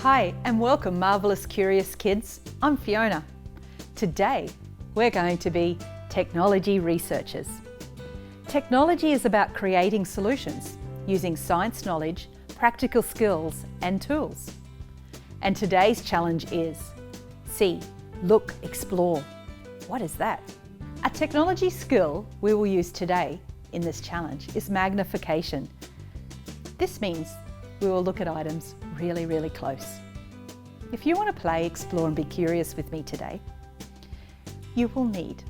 Hi and welcome, marvellous curious kids. I'm Fiona. Today we're going to be technology researchers. Technology is about creating solutions using science knowledge, practical skills and tools. And today's challenge is see, look, explore. What is that? A technology skill we will use today in this challenge is magnification. This means we will look at items really close. If you want to play, explore and be curious with me today, you will need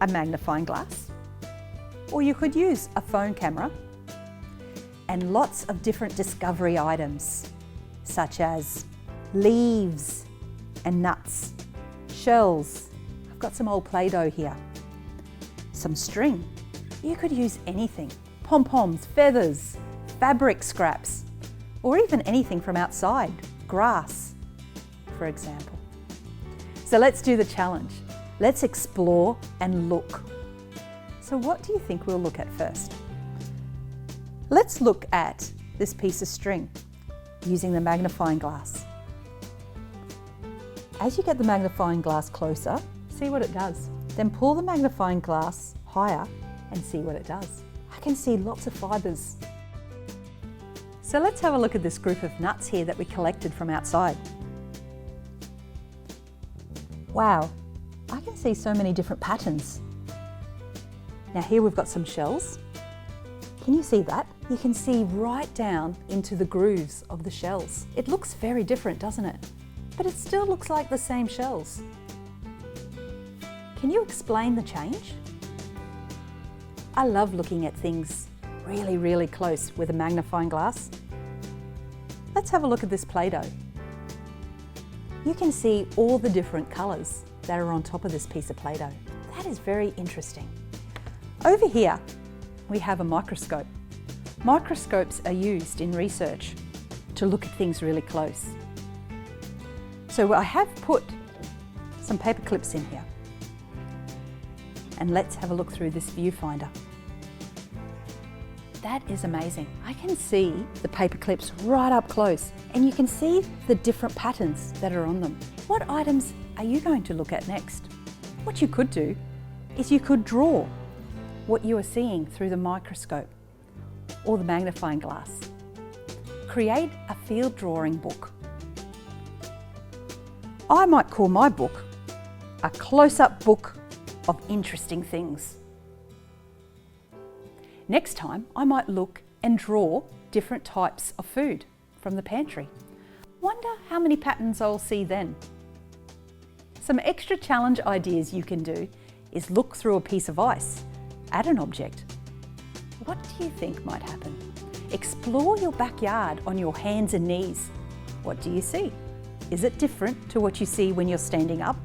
a magnifying glass, or you could use a phone camera, and lots of different discovery items such as leaves and nuts, shells. I've got some old Play-Doh here, some string. You could use anything, pom-poms, feathers, fabric scraps, or even anything from outside, grass, for example. So let's do the challenge. Let's explore and look. So what do you think we'll look at first? Let's look at this piece of string using the magnifying glass. As you get the magnifying glass closer, see what it does. Then pull the magnifying glass higher and see what it does. I can see lots of fibres. So let's have a look at this group of nuts here that we collected from outside. Wow, I can see so many different patterns. Now here we've got some shells. Can you see that? You can see right down into the grooves of the shells. It looks very different, doesn't it? But it still looks like the same shells. Can you explain the change? I love looking at things really close with a magnifying glass. Let's have a look at this Play-Doh. You can see all the different colours that are on top of this piece of Play-Doh. That is very interesting. Over here, we have a microscope. Microscopes are used in research to look at things really close. So I have put some paper clips in here. And let's have a look through this viewfinder. That is amazing. I can see the paper clips right up close, and you can see the different patterns that are on them. What items are you going to look at next? What you could do is you could draw what you are seeing through the microscope or the magnifying glass. Create a field drawing book. I might call my book a close-up book of interesting things. Next time, I might look and draw different types of food from the pantry. Wonder how many patterns I'll see then. Some extra challenge ideas you can do is look through a piece of ice at an object. What do you think might happen? Explore your backyard on your hands and knees. What do you see? Is it different to what you see when you're standing up?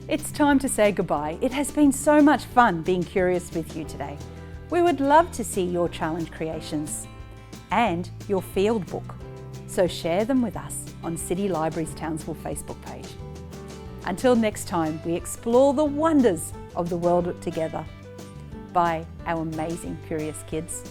It's time to say goodbye. It has been so much fun being curious with you today. We would love to see your challenge creations and your field book. So share them with us on City Library's Townsville Facebook page. Until next time, we explore the wonders of the world together by our amazing curious kids.